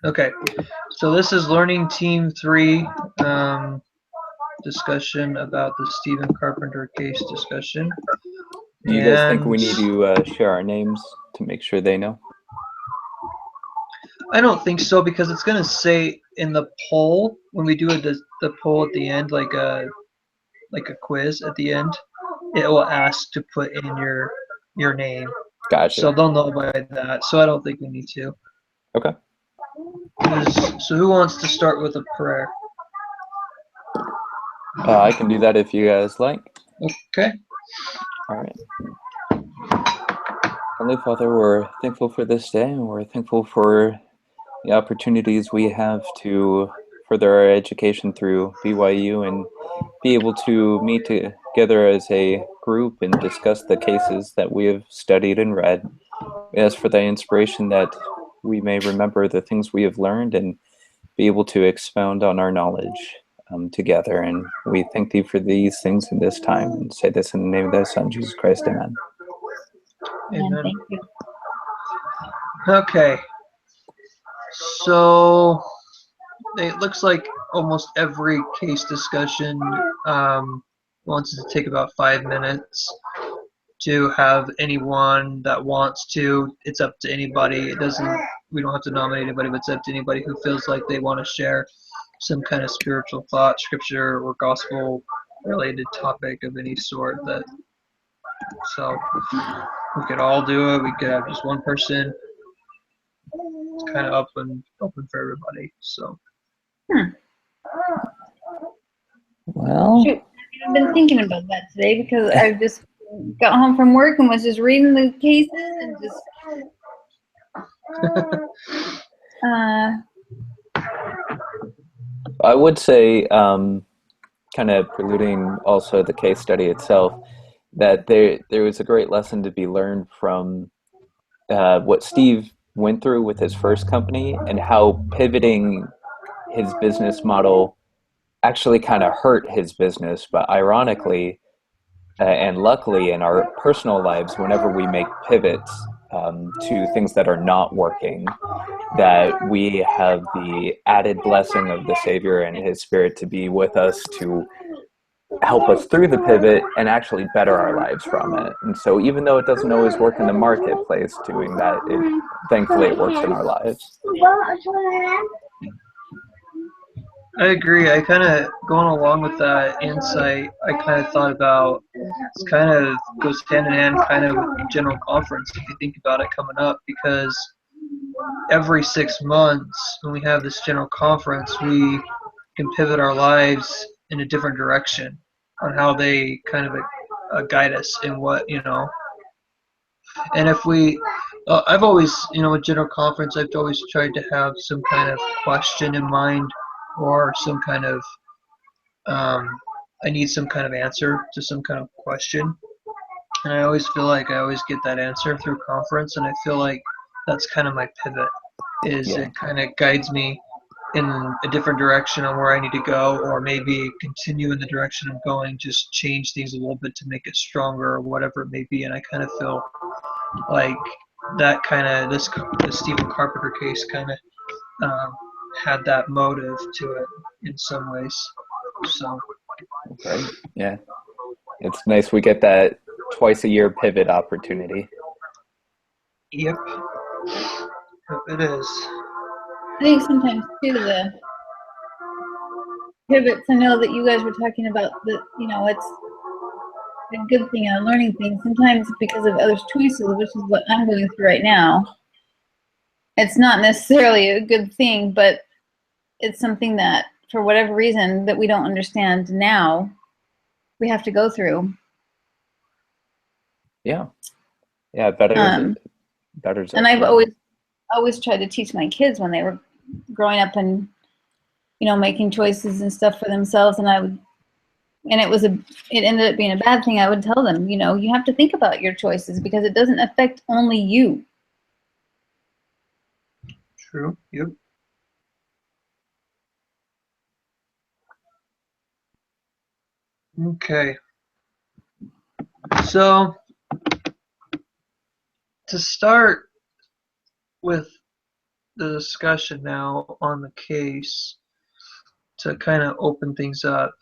Okay, so this is Learning Team 3 discussion about the Stephen Carpenter case discussion. Do you guys think we need to share our names to make sure they know? I don't think so, because it's going to say in the poll, when we do the poll at the end, like a quiz at the end, it will ask to put in your name. Gotcha. So they'll know by that. So I don't think we need to. Okay. So who wants to start with a prayer? I can do that if you guys like. Okay. All right. Heavenly Father, we're thankful for this day, and we're thankful for the opportunities we have to further our education through BYU and be able to meet together as a group and discuss the cases that we have studied and read. We ask for the inspiration that we may remember the things we have learned and be able to expound on our knowledge together. And we thank thee for these things in this time, and say this in the name of thy Son, Jesus Christ. Amen. Amen. Thank you. Okay. So it looks like almost every case discussion wants to take about 5 minutes to have anyone that wants to. It's up to anybody. It doesn't. We don't have to nominate anybody, but it's up to anybody who feels like they want to share some kind of spiritual thought, scripture, or gospel-related topic of any sort. So we could all do it. We could have just one person. It's kind of open for everybody. So. Well, Shoot, I've been thinking about that today because I just got home from work and was just reading the cases and just I would say, kind of preluding also the case study itself, that there was a great lesson to be learned from what Steve went through with his first company and how pivoting his business model actually kind of hurt his business. But ironically, and luckily in our personal lives, whenever we make pivots to things that are not working, that we have the added blessing of the Savior and his Spirit to be with us to help us through the pivot and actually better our lives from it. And so even though it doesn't always work in the marketplace doing that, thankfully it works in our lives. I agree. I kind of, going along with that insight, I kind of thought about, it's kind of goes hand in hand kind of with the general conference, if you think about it coming up, because every 6 months when we have this general conference, we can pivot our lives in a different direction on how they kind of guide us in what, and if we, I've always, with general conference, I've always tried to have some kind of question in mind, or some kind of, I need some kind of answer to some kind of question. And I always feel like I always get that answer through conference, and I feel like that's kind of my pivot, It kind of guides me in a different direction on where I need to go, or maybe continue in the direction I'm going, just change things a little bit to make it stronger or whatever it may be. And I kind of feel like that kind of, the Stephen Carpenter case kind of had that motive to it in some ways. So. Great. Yeah. It's nice we get that twice a year pivot opportunity. Yep. It is. I think sometimes too the pivots. I know that you guys were talking about that. It's a good thing and a learning thing. Sometimes because of others' choices, which is what I'm going through right now. It's not necessarily a good thing, but it's something that, for whatever reason, that we don't understand now, we have to go through. Yeah. Better. And I've always tried to teach my kids when they were growing up and making choices and stuff for themselves, and it ended up being a bad thing. I would tell them, you have to think about your choices because it doesn't affect only you. True. Yep. Okay. So to start with the discussion now on the case to kind of open things up.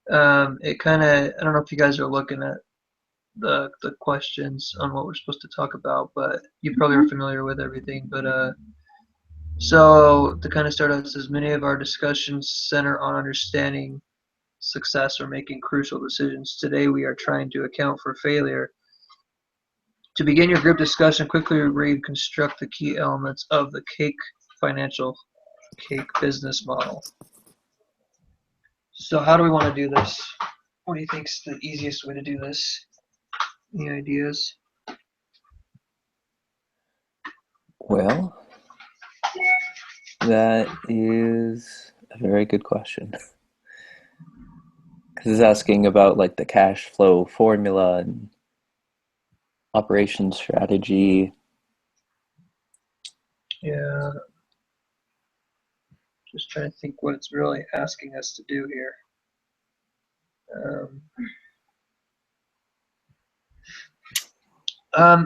It kind of, I don't know if you guys are looking at the questions on what we're supposed to talk about, but you probably are familiar with everything. But so to kind of start out, it says many of our discussions center on understanding success or making crucial decisions. Today we are trying to account for failure. To begin your group discussion, quickly reconstruct the key elements of the cake business model. So how do we want to do this? What do you think is the easiest way to do this? Any ideas? Well, that is a very good question. Because it's asking about like the cash flow formula and operation strategy. Yeah. Just trying to think what it's really asking us to do here.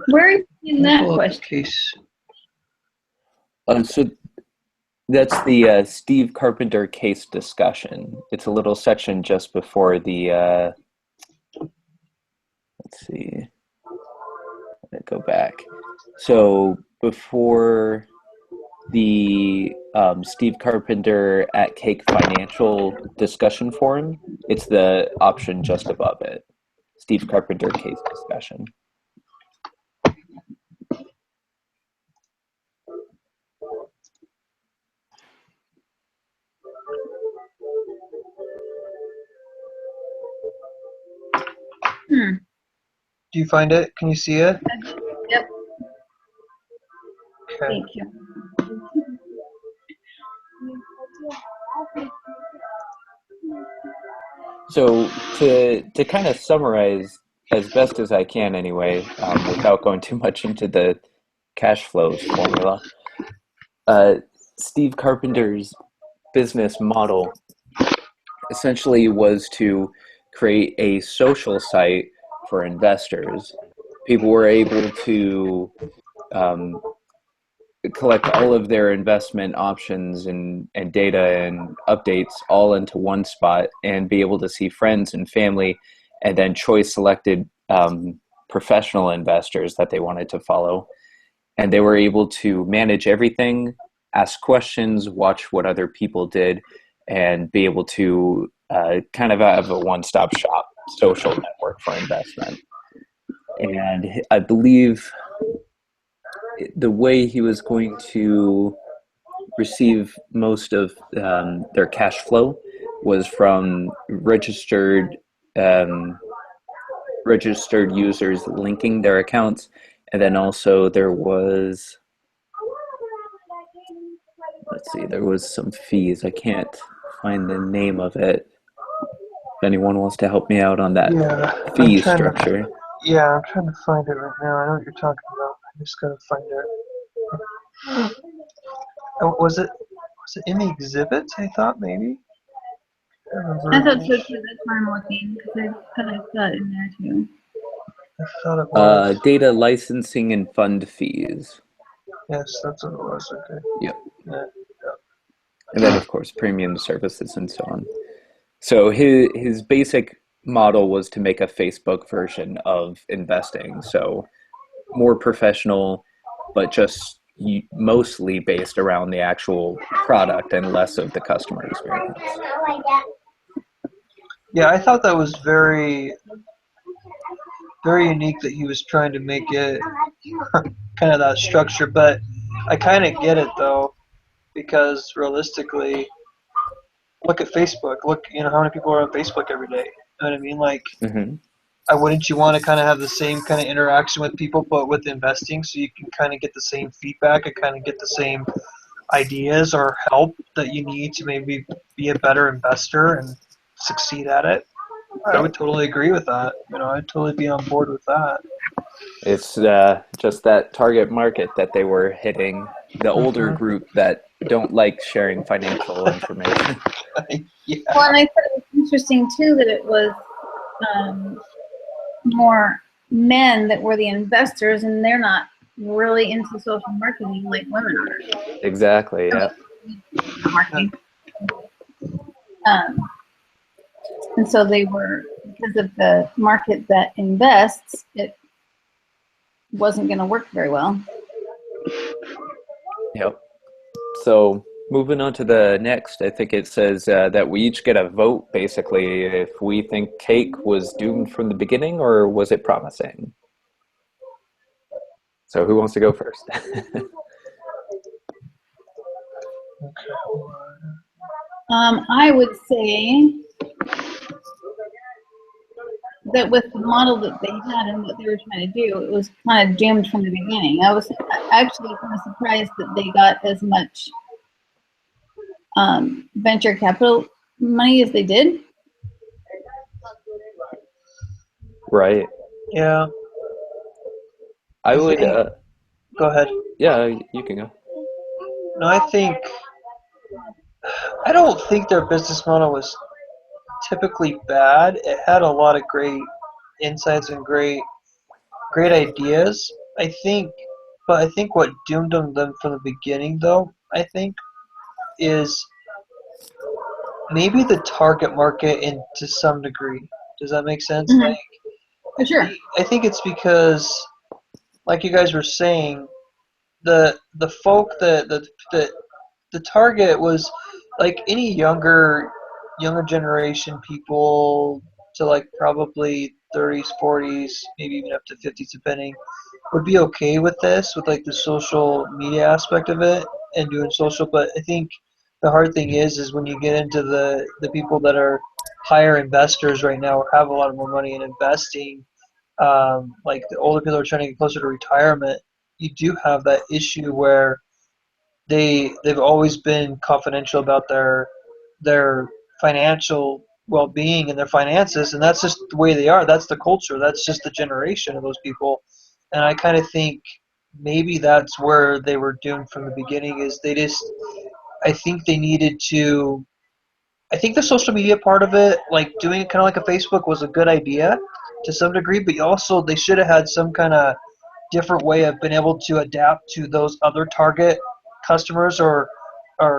Where are you in that question? Case. So that's the Steve Carpenter case discussion. It's a little section just before the, let's see, let me go back. So before the Steve Carpenter at Cake Financial discussion forum, it's the option just above it. Steve Carpenter case discussion. Do you find it? Can you see it? Yep. Okay. Thank you. So to kind of summarize as best as I can anyway, without going too much into the cash flows formula, Steve Carpenter's business model essentially was to create a social site for investors. People were able to collect all of their investment options and data and updates all into one spot and be able to see friends and family and then choice selected professional investors that they wanted to follow. And they were able to manage everything, ask questions, watch what other people did, and be able to kind of have a one-stop shop social network for investment. And I believe the way he was going to receive most of their cash flow was from registered users linking their accounts, and then also there was, let's see, there was some fees. I can't find the name of it. If anyone wants to help me out on that fee structure. I'm trying to find it right now. I know what you're talking about. I just gotta find it. Was it in the exhibits? I thought maybe. I thought so too. That's why I'm looking, because I kind of saw it in there too. I thought it was. Data licensing and fund fees. Yes, that's what it was. Okay. Yep. Yeah. And then, of course, premium services and so on. So his basic model was to make a Facebook version of investing. So more professional, but just mostly based around the actual product and less of the customer experience. Yeah, I thought that was very, very unique that he was trying to make it kind of that structure. But I kind of get it though, because realistically, look at Facebook. Look, how many people are on Facebook every day. You know what I mean? Like, wouldn't you want to kind of have the same kind of interaction with people, but with investing, so you can kind of get the same feedback and kind of get the same ideas or help that you need to maybe be a better investor and succeed at it? I would totally agree with that. I'd totally be on board with that. It's just that target market that they were hitting, the older group that don't like sharing financial information. Yeah. Well, and I thought it was interesting too that it was more men that were the investors, and they're not really into social marketing like women are. Exactly. Yeah. Marketing. And so they were, because of the market that invests, it wasn't going to work very well. Yep. So moving on to the next, I think it says that we each get a vote, basically, if we think cake was doomed from the beginning or was it promising. So who wants to go first? I would say that with the model that they had and what they were trying to do, it was kind of doomed from the beginning. I was actually kind of surprised that they got as much venture capital money as they did. Right. Yeah. I would. Go ahead. Yeah, you can go. No, I don't think their business model was typically bad. It had a lot of great insights and great ideas. I think what doomed them from the beginning, though, I think, is maybe the target market and to some degree. Does that make sense? Mm-hmm. Like, For sure. I think it's because, like you guys were saying, the folk the target was like any younger generation people to like probably 30s, 40s, maybe even up to 50s, depending, would be okay with this, with like the social media aspect of it and doing social. But I think the hard thing is when you get into the people that are higher investors right now or have a lot of more money in investing, like the older people are trying to get closer to retirement, you do have that issue where they've always been confidential about their financial well-being and their finances, and that's just the way they are. That's the culture. That's just the generation of those people. And I kind of think maybe that's where they were doomed from the beginning. Is they just I think they needed to. I think the social media part of it, like doing it kind of like a Facebook, was a good idea to some degree, but also they should have had some kind of different way of being able to adapt to those other target customers or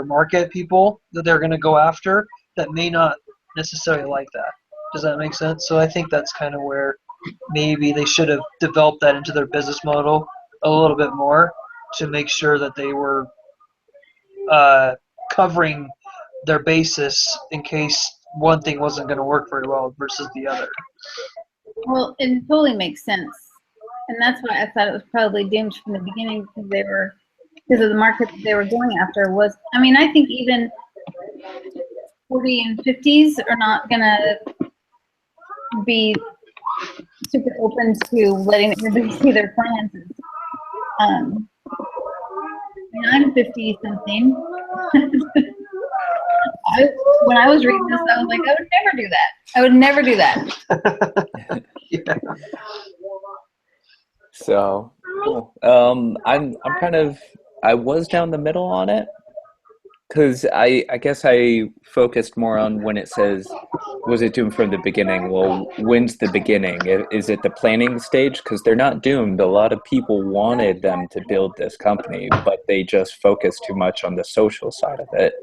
market people that they're going to go after that may not necessarily like that. Does that make sense? So I think that's kind of where maybe they should have developed that into their business model a little bit more to make sure that they were covering their basis in case one thing wasn't going to work very well versus the other. Well, it totally makes sense. And that's why I thought it was probably doomed from the beginning because of the market that they were going after was, I mean, I think even 40 and 50s are not going to be super open to letting everybody see their finances. I mean, I'm 50 something. When I was reading this, I was like, I would never do that. I would never do that. Yeah. So, cool. I'm kind of, I was down the middle on it because I guess I focused more on when it says, was it doomed from the beginning? Well, when's the beginning? Is it the planning stage? Because they're not doomed. A lot of people wanted them to build this company, but they just focused too much on the social side of it.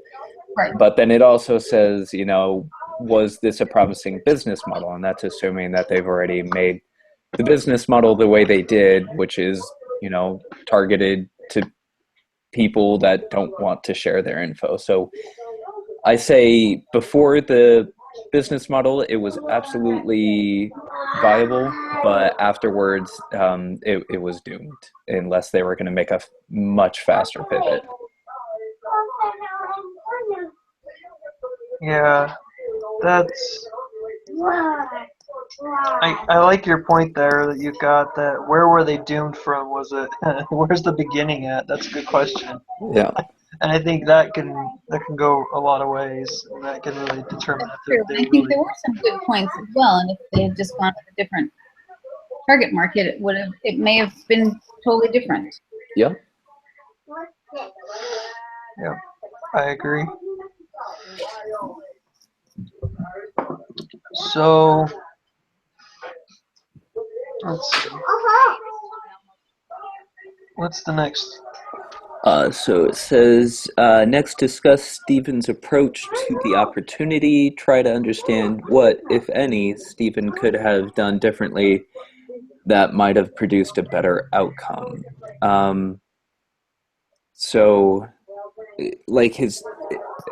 Right. But then it also says, was this a promising business model? And that's assuming that they've already made the business model the way they did, which is, targeted to people that don't want to share their info. So I say before the business model, it was absolutely viable, but afterwards, it was doomed unless they were going to make a much faster pivot. Yeah, that's. I like your point there that you got that. Where were they doomed from? Was it where's the beginning at? That's a good question. Yeah. And I think that can go a lot of ways. And that can really determine if they I think really. there were some good points as well, and if they had just gone with a different target market, it may have been totally different. Yeah. Yeah, I agree. So let's see. What's the next? So it says, next discuss Stephen's approach to the opportunity. Try to understand what, if any, Stephen could have done differently that might have produced a better outcome. Um, so, like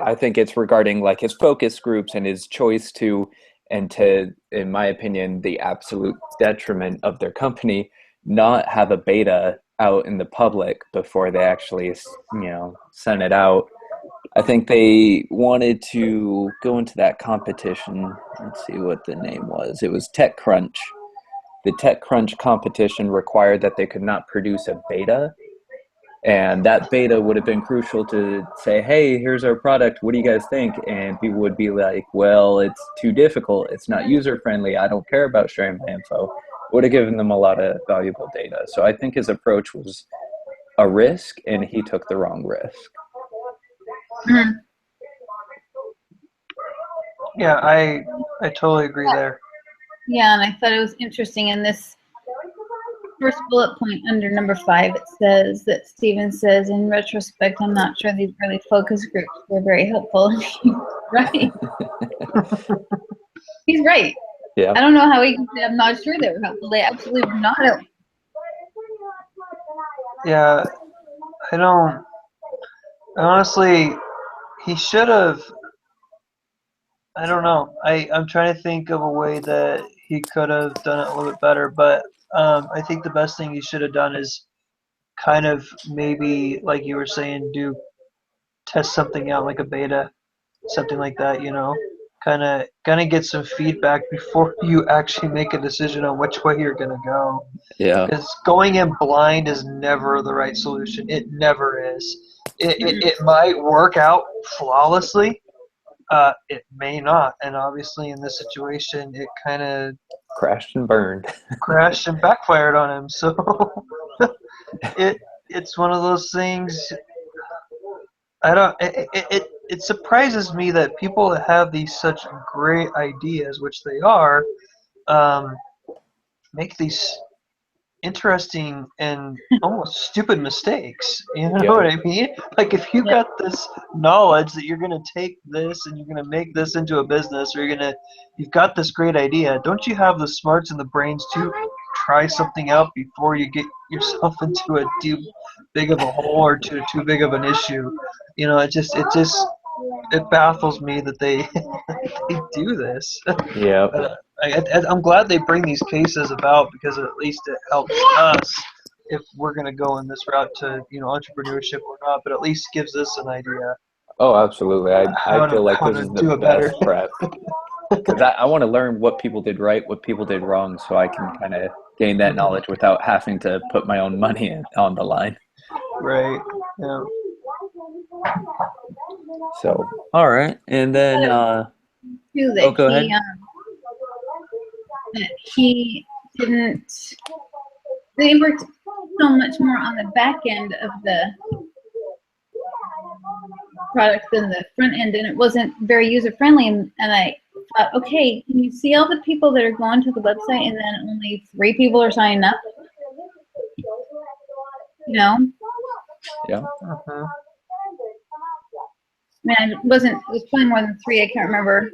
I think it's regarding like his focus groups and his choice to, and to, in my opinion, the absolute detriment of their company, not have a beta out in the public before they actually, sent it out. I think they wanted to go into that competition. Let's see what the name was. It was TechCrunch. The TechCrunch competition required that they could not produce a beta, and that beta would have been crucial to say, hey, here's our product, what do you guys think? And people would be like, well, it's too difficult, it's not user friendly, I don't care about sharing my info. It would have given them a lot of valuable data. So I think his approach was a risk, and he took the wrong risk. Mm. Yeah, I totally agree there. Yeah, and I thought it was interesting in this first bullet point under number 5, it says that Stephen says, in retrospect, I'm not sure these early focus groups were very helpful. Right. He's right. Yeah. I don't know how he can say I'm not sure they were helpful. They absolutely were not helpful. Yeah, I don't. Honestly, he should have. I don't know. I'm trying to think of a way that he could have done it a little bit better, but I think the best thing he should have done is kind of maybe, like you were saying, test something out like a beta, something like that. Kind of get some feedback before you actually make a decision on which way you're gonna go. Yeah. Because going in blind is never the right solution. It never is. It might work out flawlessly. It may not, and obviously in this situation, it kind of Crashed and burned. crashed and backfired on him. So it's one of those things. I don't. It surprises me that people that have these such great ideas, which they are, um, make these interesting and almost stupid mistakes. You know Yeah. what I mean? Like if you got this knowledge that you're gonna take this and you're gonna make this into a business, or you've got this great idea. Don't you have the smarts and the brains to try something out before you get yourself into a too big of a hole or too big of an issue? It baffles me that they they do this. Yeah. I'm glad they bring these cases about, because at least it helps us if we're going to go in this route to entrepreneurship or not. But at least gives us an idea Oh, absolutely. I feel like how this to is the do it best better. prep, because I want to learn what people did right, what people did wrong, so I can kind of gain that knowledge without having to put my own money on the line. Right. Yeah. So, all right. And then, Too, oh, that go ahead. he didn't. They worked so much more on the back end of the product than the front end, and it wasn't very user friendly. And I thought, okay, can you see all the people that are going to the website, and then only 3 people are signing up? Yeah. Uh-huh. I mean, it was probably more than 3. I can't remember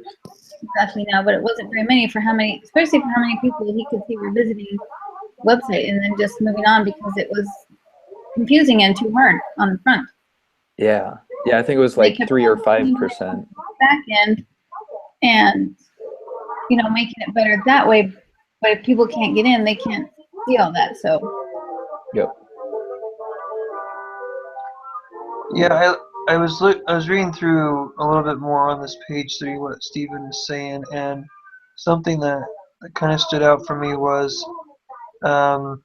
exactly now, but it wasn't very many for how many, especially for how many people he could see were visiting the website and then just moving on because it was confusing and too hard on the front. Yeah. Yeah, I think it was like 3 or 5%. Back end and making it better that way. But if people can't get in, they can't see all that. So. Yep. Yeah, I was reading through a little bit more on this page 3 what Stephen is saying, and something that kind of stood out for me was kind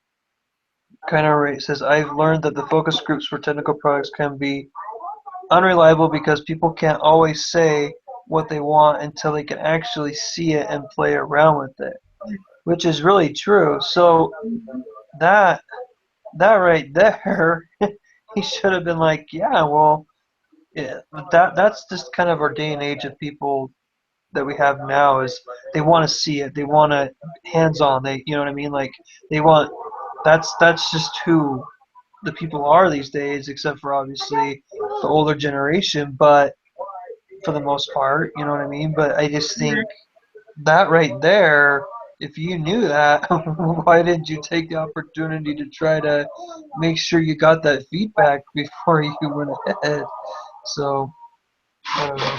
of right. It says, I've learned that the focus groups for technical products can be unreliable because people can't always say what they want until they can actually see it and play around with it, which is really true. So that right there, he should have been like, yeah, well, yeah, that's just kind of our day and age of people that we have now, is they want to see it, they want to hands on, they, you know what I mean, like they want, that's just who the people are these days, except for obviously the older generation. But for the most part, you know what I mean. But I just think that right there, if you knew that, why didn't you take the opportunity to try to make sure you got that feedback before you went ahead? So, I don't know.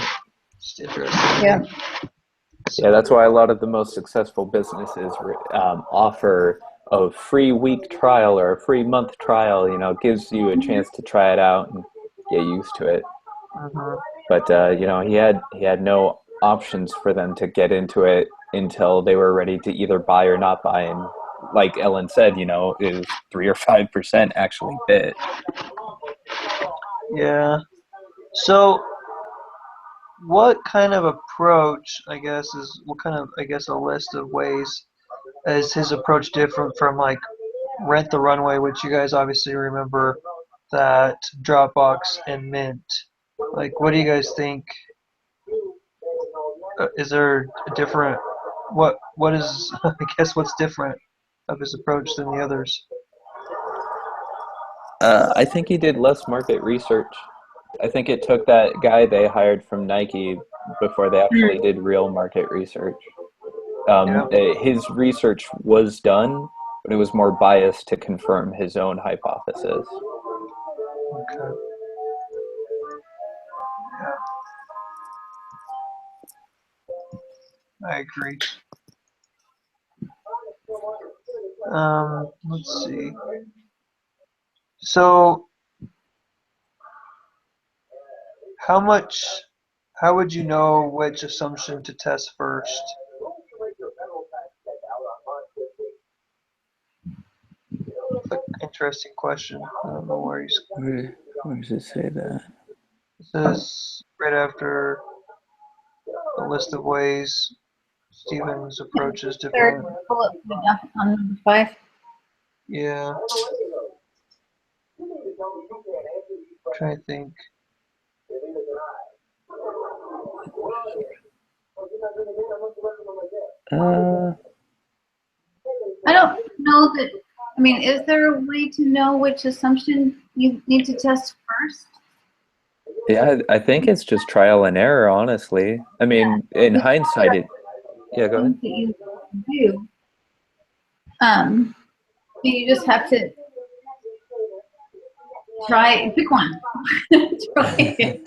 Just interesting. Yeah. Yeah, that's why a lot of the most successful businesses offer a free week trial or a free month trial. You know, gives you a chance to try it out and get used to it. Mhm. But you know, he had no options for them to get into it until they were ready to either buy or not buy. And like Ellen said, you know, it was 3 or 5% actually bit. Yeah. So, what kind of approach, I guess, a list of ways is his approach different from like Rent the Runway, which you guys obviously remember that Dropbox and Mint. Like, what do you guys think? Is there a different? What is? I guess what's different of his approach than the others? I think he did less market research. I think it took that guy they hired from Nike before they actually did real market research. Yeah. His research was done, but it was more biased to confirm his own hypothesis. Okay. Yeah, I agree. Let's see. So, how much? How would you know which assumption to test first? That's an interesting question. I don't know where he's. Where does it say that? It says right after a list of ways Stephen's approach is Third different. bullet point on number 5. Yeah. I'm trying to think. I don't know that. I mean, is there a way to know which assumption you need to test first? Yeah, I think it's just trial and error, honestly. I mean, in Because hindsight, yeah, go ahead. things that you do, you just have to pick one. Try it.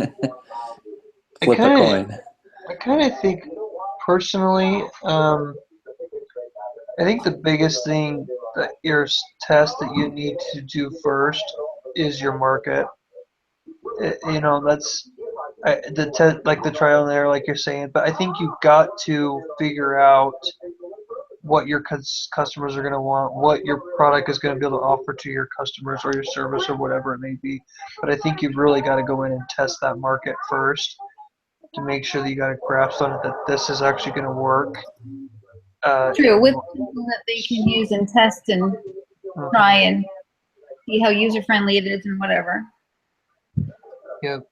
Flip a coin. I kind of think personally, I think the biggest thing that your test that you need to do first is your market. You know, that's like the trial and error, like you're saying. But I think you've got to figure out what your customers are going to want, what your product is going to be able to offer to your customers or your service or whatever it may be. But I think you've really got to go in and test that market first to make sure that you got a grasp on it, that this is actually going to work. True, with people that they can use and test and try and see how user friendly it is and whatever. Yep.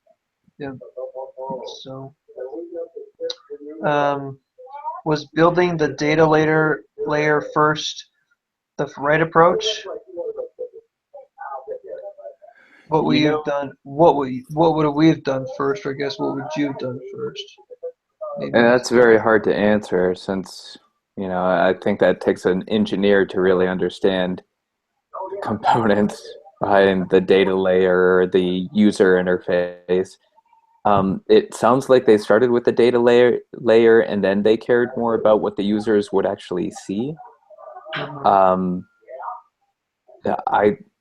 So, was building the data layer first the right approach? What would you have done? What would we have done first? Or I guess what would you have done first? Maybe And that's very hard to answer since, you know, I think that takes an engineer to really understand components behind the data layer or the user interface. It sounds like they started with the data layer and then they cared more about what the users would actually see.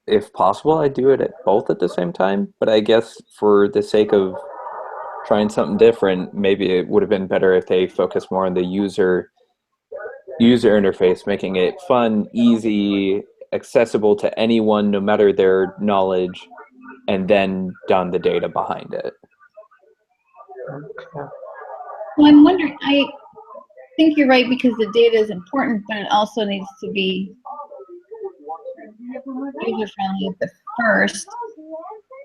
If possible, I do it at both at the same time, but I guess for the sake of trying something different, maybe it would have been better if they focused more on the user interface, making it fun, easy, accessible to anyone, no matter their knowledge, and then done the data behind it. Well, I'm wondering, I think you're right because the data is important, but it also needs to be user friendly at the first.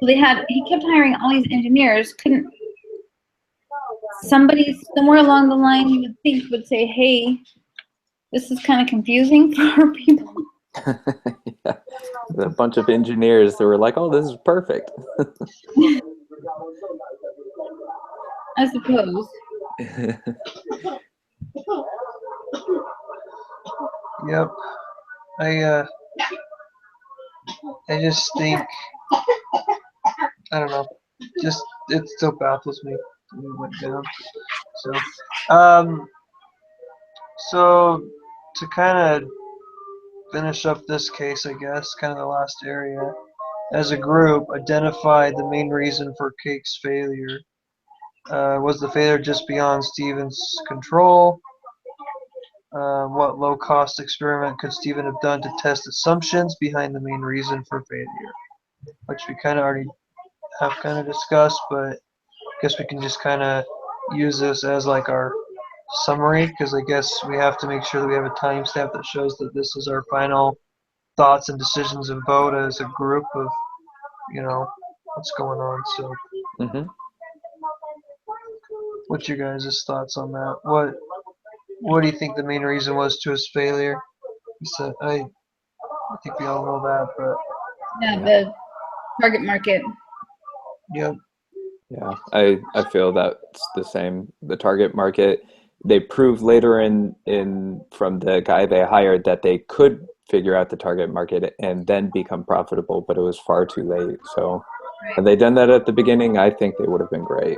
So he kept hiring all these engineers. Couldn't somebody somewhere along the line you would think would say, hey, this is kind of confusing for people. Yeah. A bunch of engineers that were like, "Oh, this is perfect." I suppose. Yep. I just think, I don't know. Just it still baffles me when it went down. Um, so to kind of finish up this case, I guess, kind of the last area, as a group, identify the main reason for Cake's failure. Was the failure just beyond Stephen's control? What low-cost experiment could Stephen have done to test assumptions behind the main reason for failure? Which we kind of already have kind of discussed, but I guess we can just kind of use this as like our summary, because I guess we have to make sure that we have a timestamp that shows that this is our final thoughts and decisions and vote as a group of, what's going on. So, what's your guys' thoughts on that? What do you think the main reason was to his failure? He said, I think we all know that, but Yeah, the target market. yep. Yeah, I feel that's the same. The target market, they proved later in from the guy they hired that they could figure out the target market and then become profitable, but it was far too late. So had they done that at the beginning, I think they would have been great.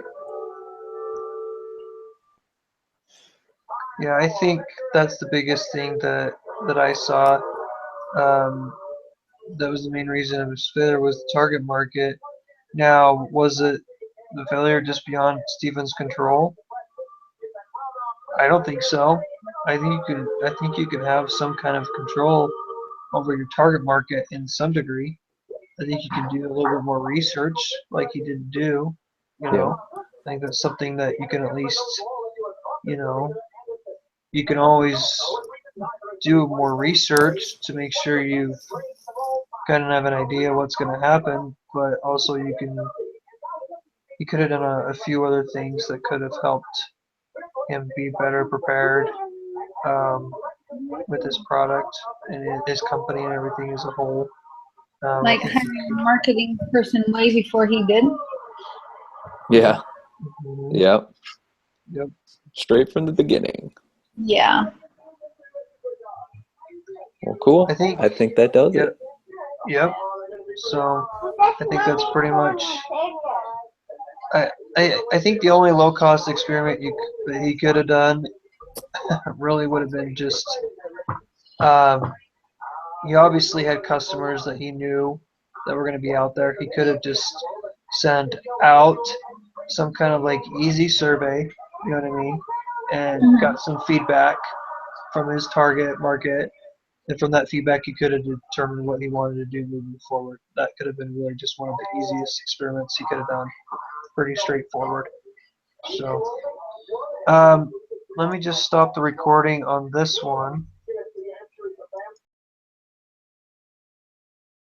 Yeah, I think that's the biggest thing that I saw. That was the main reason of his failure was the target market. Now, was it the failure just beyond Stephen's control? I don't think so. I think you can have some kind of control over your target market in some degree. I think you can do a little bit more research, like he didn't do. Yeah. I think that's something that you can at least, you know, you can always do more research to make sure you kind of have an idea what's going to happen. But also, he could have done a few other things that could have helped him be better prepared with his product and his company and everything as a whole. Like hiring a marketing person way before he did. Yeah. Mhm. Yep. Yep. Straight from the beginning. Yeah. Well, cool. I think that does Yep. it. Yep. So I think that's pretty much. I think the only low cost experiment that he could have done really would have been just. He obviously had customers that he knew that were going to be out there. He could have just sent out some kind of like easy survey, you know what I mean, and got some feedback from his target market. And from that feedback, he could have determined what he wanted to do moving forward. That could have been really just one of the easiest experiments he could have done. Pretty straightforward. So, let me just stop the recording on this one.